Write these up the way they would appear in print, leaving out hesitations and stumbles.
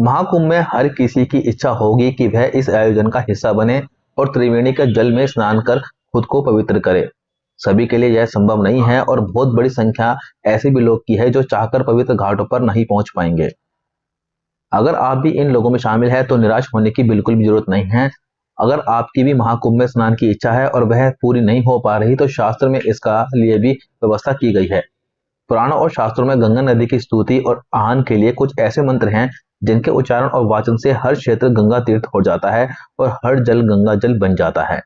महाकुंभ में हर किसी की इच्छा होगी कि वह इस आयोजन का हिस्सा बने और त्रिवेणी के जल में स्नान कर खुद को पवित्र करे। सभी के लिए यह संभव नहीं है और बहुत बड़ी संख्या ऐसे भी लोग की है जो चाहकर पवित्र घाटों पर नहीं पहुंच पाएंगे। अगर आप भी इन लोगों में शामिल है तो निराश होने की बिल्कुल भी जरूरत नहीं है। अगर आपकी भी महाकुंभ में स्नान की इच्छा है और वह पूरी नहीं हो पा रही तो शास्त्र में इसका लिए भी व्यवस्था की गई है। पुराणों और शास्त्रों में गंगा नदी की स्तुति और आह्वान के लिए कुछ ऐसे मंत्र हैं जिनके उच्चारण और वाचन से हर क्षेत्र गंगा तीर्थ हो जाता है और हर जल गंगा जल बन जाता है।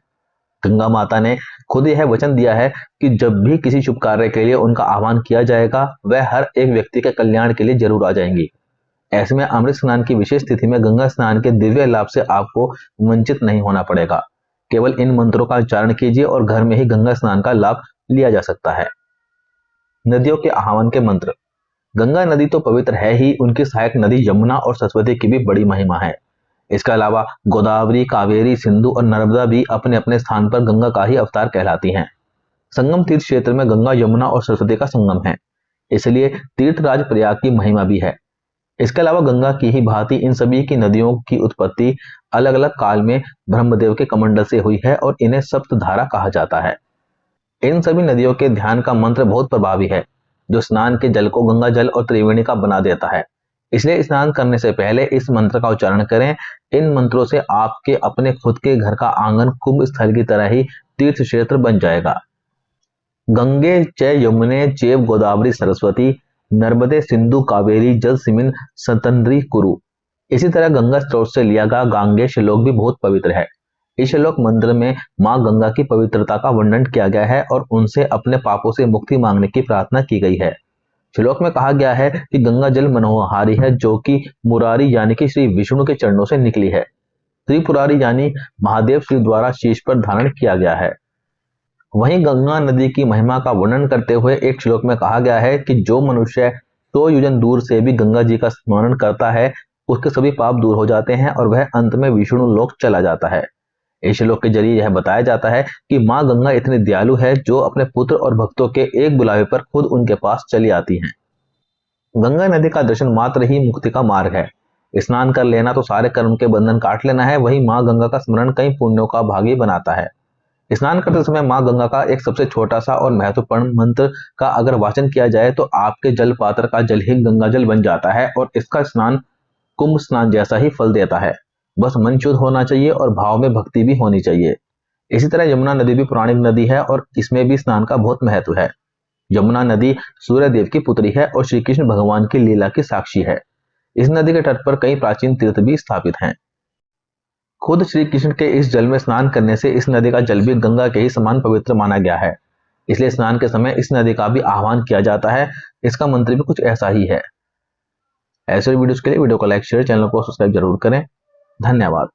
गंगा माता ने खुद यह वचन दिया है कि जब भी किसी शुभ कार्य के लिए उनका आह्वान किया जाएगा वह हर एक व्यक्ति के कल्याण के लिए जरूर आ जाएंगी। ऐसे में अमृत स्नान की विशेष तिथि में गंगा स्नान के दिव्य लाभ से आपको वंचित नहीं होना पड़ेगा। केवल इन मंत्रों का उच्चारण कीजिए और घर में ही गंगा स्नान का लाभ लिया जा सकता है। नदियों के आह्वान के मंत्र। गंगा नदी तो पवित्र है ही, उनकी सहायक नदी यमुना और सरस्वती की भी बड़ी महिमा है। इसके अलावा गोदावरी, कावेरी, सिंधु और नर्मदा भी अपने अपने स्थान पर गंगा का ही अवतार कहलाती हैं। संगम तीर्थ क्षेत्र में गंगा, यमुना और सरस्वती का संगम है, इसलिए तीर्थराज प्रयाग की महिमा भी है। इसके अलावा गंगा की ही भांति इन सभी की नदियों की उत्पत्ति अलग अलग काल में ब्रह्मदेव के कमंडल से हुई है और इन्हें सप्तधारा कहा जाता है। इन सभी नदियों के ध्यान का मंत्र बहुत प्रभावी है जो स्नान के जल को गंगा जल और त्रिवेणी का बना देता है। इसलिए स्नान करने से पहले इस मंत्र का उच्चारण करें। इन मंत्रों से आपके अपने खुद के घर का आंगन कुंभ स्थल की तरह ही तीर्थ क्षेत्र बन जाएगा। गंगे च यमुने चैव गोदावरी सरस्वती नर्मदे सिंधु कावेरी जलसिमिन सतंद्री कुरु। इसी तरह गंगा स्रोत से लिया गया गांगे श्लोक भी बहुत पवित्र है। इस श्लोक मंत्र में मां गंगा की पवित्रता का वर्णन किया गया है और उनसे अपने पापों से मुक्ति मांगने की प्रार्थना की गई है। श्लोक में कहा गया है कि गंगा जल मनोहारी है जो कि मुरारी यानी कि श्री विष्णु के चरणों से निकली है। त्रिपुरारी यानी महादेव श्री द्वारा शीश पर धारण किया गया है। वहीं गंगा नदी की महिमा का वर्णन करते हुए एक श्लोक में कहा गया है कि जो मनुष्य 100 योजन दूर से भी गंगा जी का स्मरण करता है उसके सभी पाप दूर हो जाते हैं और वह अंत में विष्णु लोक चला जाता है। इस श्लोक के जरिए यह बताया जाता है कि मां गंगा इतनी दयालु है जो अपने पुत्र और भक्तों के एक बुलावे पर खुद उनके पास चली आती हैं। गंगा नदी का दर्शन मात्र ही मुक्ति का मार्ग है। स्नान कर लेना तो सारे कर्म के बंधन काट लेना है, वहीं मां गंगा का स्मरण कई पुण्यों का भागी बनाता है। स्नान करते समय मां गंगा का एक सबसे छोटा सा और महत्वपूर्ण मंत्र का अगर वाचन किया जाए तो आपके जल पात्र का जल ही गंगा जल बन जाता है और इसका स्नान कुंभ स्नान जैसा ही फल देता है। बस मन शुद्ध होना चाहिए और भाव में भक्ति भी होनी चाहिए। इसी तरह यमुना नदी भी पौराणिक नदी है और इसमें भी स्नान का बहुत महत्व है। यमुना नदी सूर्य देव की पुत्री है और श्री कृष्ण भगवान की लीला की साक्षी है। इस नदी के तट पर कई प्राचीन तीर्थ भी स्थापित हैं। खुद श्री कृष्ण के इस जल में स्नान करने से इस नदी का जल भी गंगा के ही समान पवित्र माना गया है, इसलिए स्नान के समय इस नदी का भी आह्वान किया जाता है। इसका मंत्र भी कुछ ऐसा ही है। ऐसे वीडियोस के लिए वीडियो को लाइक शेयर, चैनल को सब्सक्राइब जरूर करें। धन्यवाद।